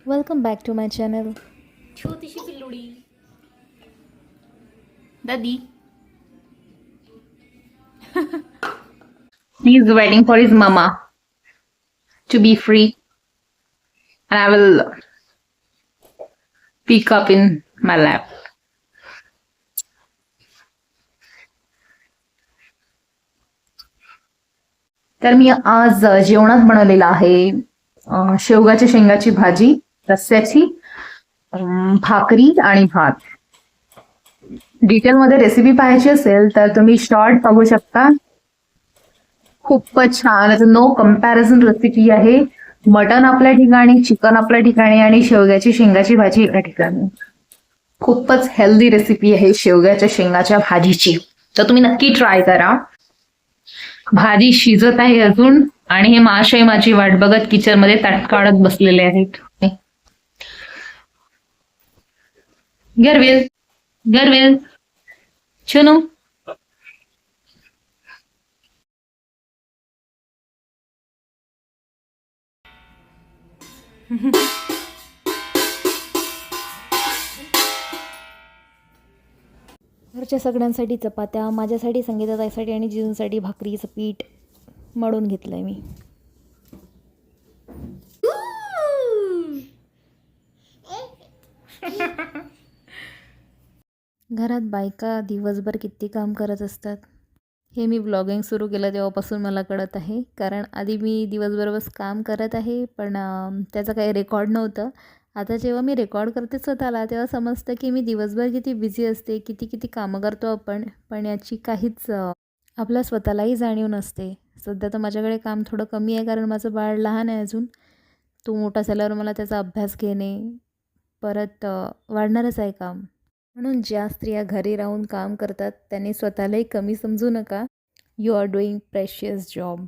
Welcome back to my channel. छोटीशी पिल्लुडी दादी. He is waiting for his mama to be free, and I will pick up in my lap. तर मी आज जेवणात बनवलेलं आहे शेवगाच्या शेंगाची भाजी, रस्स्याची, भाकरी आणि भात. डिटेलमध्ये रेसिपी पाहायची असेल तर तुम्ही शॉर्ट बघू शकता. खूपच छान, नो कम्पॅरिझन रेसिपी आहे. मटन आपल्या ठिकाणी, चिकन आपल्या ठिकाणी आणि शेवग्याची शेंगाची भाजी एका ठिकाणी. खूपच हेल्दी रेसिपी आहे शेवग्याच्या शेंगाच्या भाजीची, तर तुम्ही नक्की ट्राय करा. भाजी शिजत आहे अजून आणि हे महाशय माझी वाट बघत किचन मध्ये ताट काढत बसलेले आहेत. गर्वेल गर्वेल चुनू. घरच्या सगळ्यांसाठी चपात्या, माझ्यासाठी, संगीताताईसाठी आणि जिजूंसाठी भाकरीचं पीठ मळून घेतलंय मी. घरात बायका दिवसभर किती काम करत असतात हे मी ब्लॉगिंग सुरू केलं तेव्हापासून मला कळत आहे. कारण आधी मी दिवसभर बस काम करत आहे, पण त्याचं काही रेकॉर्ड नव्हतं. आता जेव्हा मी रेकॉर्ड करते स्वतःला तेव्हा समजतं की मी दिवसभर किती बिझी असते, किती कामं करतो आपण, पण याची काहीच आपल्या स्वतःलाही जाणीव नसते. सध्या तर माझ्याकडे काम थोडं कमी आहे कारण माझं बाळ लहान आहे अजून. तो मोठा झाल्यावर मला त्याचा अभ्यास घेणे परत वाढणारच आहे काम. म्हणून ज्या स्त्रिया घरी राहून काम करतात त्यांनी स्वतःलाही कमी समजू नका. You are doing precious job.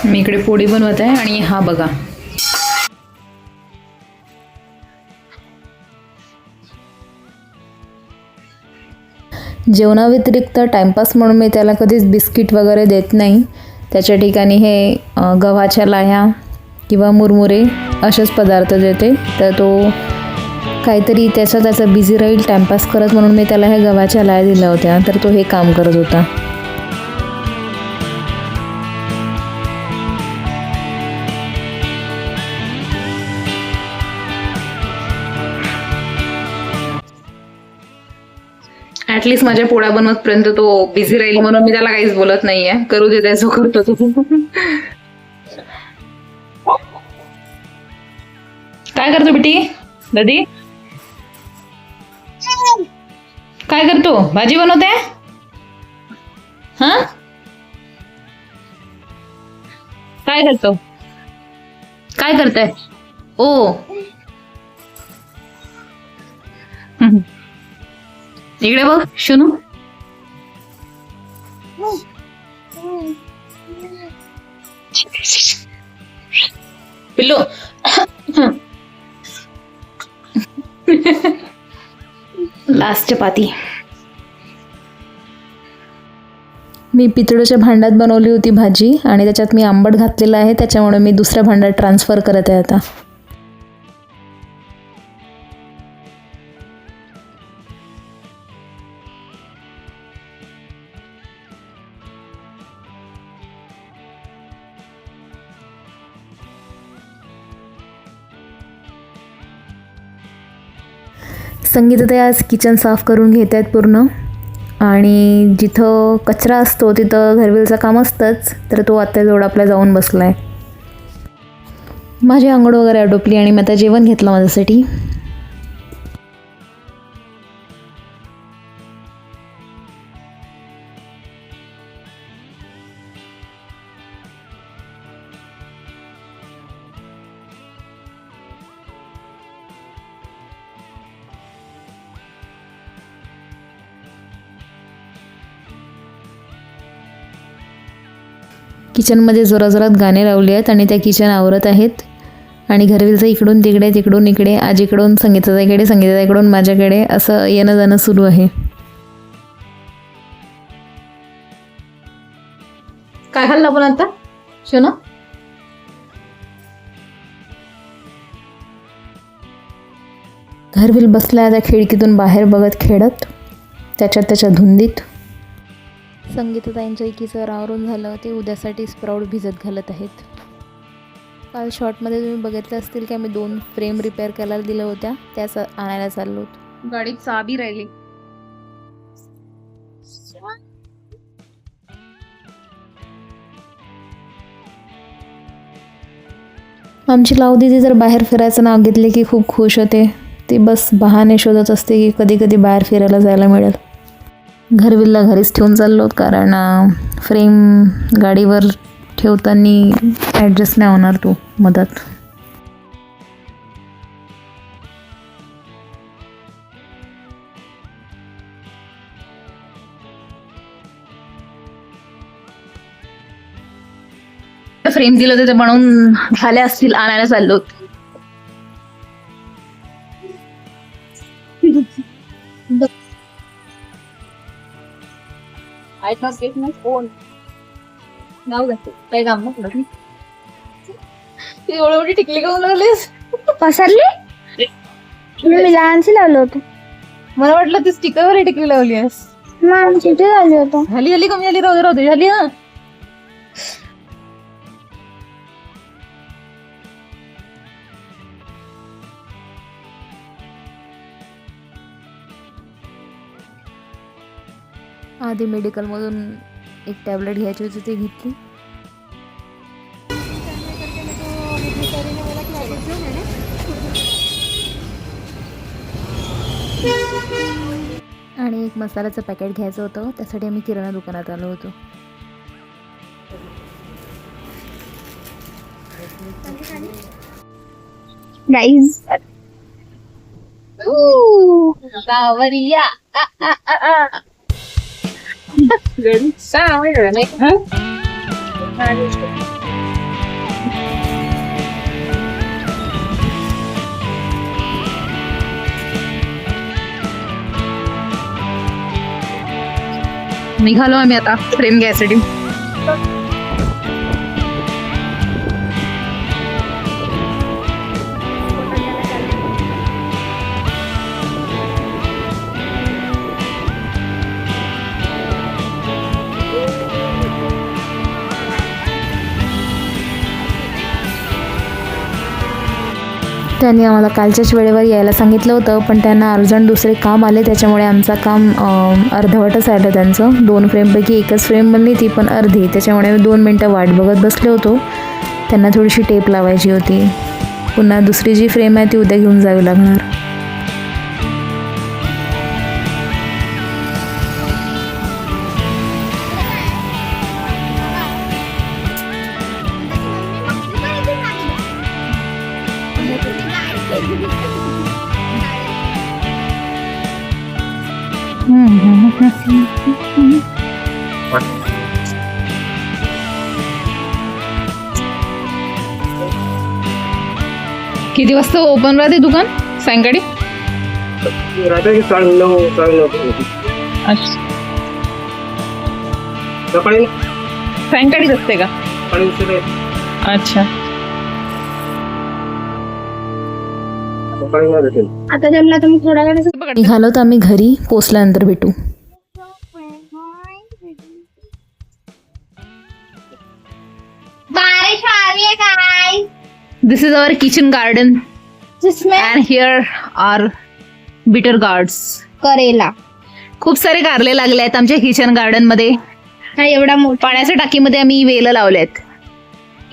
मी इकडे पोळी बनवत आहे आणि हा बघा, जेवणाव्यतिरिक्त टाईमपास म्हणून मी त्याला कधीच बिस्किट वगैरे देत नाही. त्याच्या ठिकाणी हे गव्हाच्या लाह्या किंवा मुरमुरे असेच पदार्थ देते. तर तो काहीतरी त्याचा बिझी राहील टाईमपास करत म्हणून मी त्याला हे गव्हाच्या लाह्या दिल्या होत्या, तर तो हे काम करत होता. ऍटलिस्ट माझ्या पोळ्या बनवतपर्यंत तो बिझी राहील म्हणून मी त्याला काहीच बोलत नाहीये. करू दे त्याचं, करतो तो. काय करतो बेटी दादी? काय करतो? भाजी बनवते? हा, काय करतो? काय करताय? ओ इकडे बघ शुनू. पिल्लू. लास्ट चपाती मी पितळेच्या भांड्यात बनवली होती भाजी आणि त्याच्यात मी आंबट घातलेलं आहे, त्याच्यामुळे मी दुसऱ्या भांड्यात ट्रान्सफर करत आहे आता. संगीताताई आज किचन साफ करून घेत आहेत पूर्ण, आणि जिथं कचरा असतो तिथं घरवेलचं काम असतंच, तर तो आत्याजवळ आपल्या जाऊन बसला आहे. माझी आंघोळ वगैरे आटोपली आणि मी आता जेवण घेतलं माझ्यासाठी. किचनमध्ये जोराजोरात गाणे लावले आहेत आणि त्या किचन आवरत आहेत. आणि घरवेलचं इकडून तिकडे तिकडून इकडे, आजीकडून संगीताताईकडे, संगीताताईकडून माझ्याकडे असं येणं जाणं सुरू आहे. काय खाल्लं आपण आता शोना? घरविल बसल्या त्या खिडकीतून बाहेर बघत खेळत त्याच्या धुंदीत. संगीताताईंच्या एकीचं आवरून झालं, ते उद्यासाठी स्प्राऊट भिजत घालत आहेत. काल शॉर्टमध्ये तुम्ही बघितलं असतील की आम्ही 2 फ्रेम रिपेअर करायला दिल्या होत्या, त्याच आणायला चाललो होतो. गाडीत चाबी राहिली. आमची लाव दिदी जर बाहेर फिरायचं नाव घेतले की खूप खुश होते. ती बस बहाणे शोधत असते की कधी कधी बाहेर फिरायला जायला मिळेल. घरविलला घरीच ठेवून चाललो कारण फ्रेम गाडीवर ठेवताना ॲडजस्ट नाही होणार तो मधात. फ्रेम दिलं होतं ते बनवून झाले असतील, आणायला चाललो. काय काम एवढी मोठी टिकली का लागलीस? पसरली मी लहानशी लावलं होतं. मला वाटलं ती स्टिकरवर टिकली लावली आहेस. मग चिठी लावली होतं. झाली कमी झाली, राहू दे झाली ना. आधी मेडिकलमधून एक टॅबलेट घ्यायची होती, ती घेतली. आणि एक मसाल्याचं पॅकेट घ्यायचं होतं, त्यासाठी आम्ही किराणा दुकानात आलो होतो. गाईज गावरिया निघालो आम्ही आता फ्रेम घ्यायसाठी. त्यांनी आम्हाला कालच्याच वेळेवर यायला सांगितलं होतं, पण त्यांना अर्जंट दुसरे काम आले, त्याच्यामुळे आमचं काम अर्धवटच राहिलं त्यांचं. 2 फ्रेमपैकी एकच फ्रेम बनली, ती पण अर्धी. त्याच्यामुळे आम्ही 2 मिनटं वाट बघत बसले होतो. त्यांना थोडीशी टेप लावायची होती. पुन्हा दुसरी जी फ्रेम आहे ती उद्या घेऊन जावी लागणार. किती वाजता ओपन राहते दुकान? सायंकाळी सायंकाळीच असते का? अच्छा. आता जमला तर मग थोडा वेळ निघालो तर आम्ही घरी पोचल्यानंतर भेटू. बारिश आ रही है guys. This is our kitchen garden जिसमें and here are bitter gourds. करेला खूप सारे कारले लागले आहेत आमच्या किचन गार्डन मध्ये. हा एवढा मोठा पाण्याच्या टाकीमध्ये आम्ही वेल लावलेत.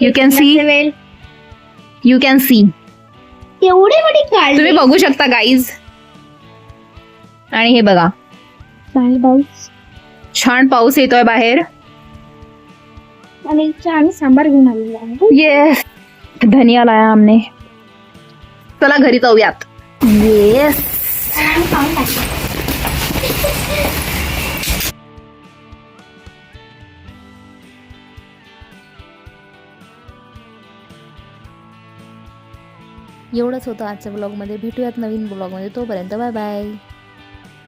यू कॅन सी वेल एवढी मोठी काढली. तुम्ही बघू शकता गाईज. आणि हे बघा छान पाऊस येतोय बाहेर. आणि आम्ही सांबार घेऊन आलेलो आहे. येस धनिया लाया हमने. चला घरी जाऊयात. येस एवढंच होतं आजच्या ब्लॉगमध्ये. भेटूयात नवीन ब्लॉगमध्ये. तोपर्यंत बाय बाय.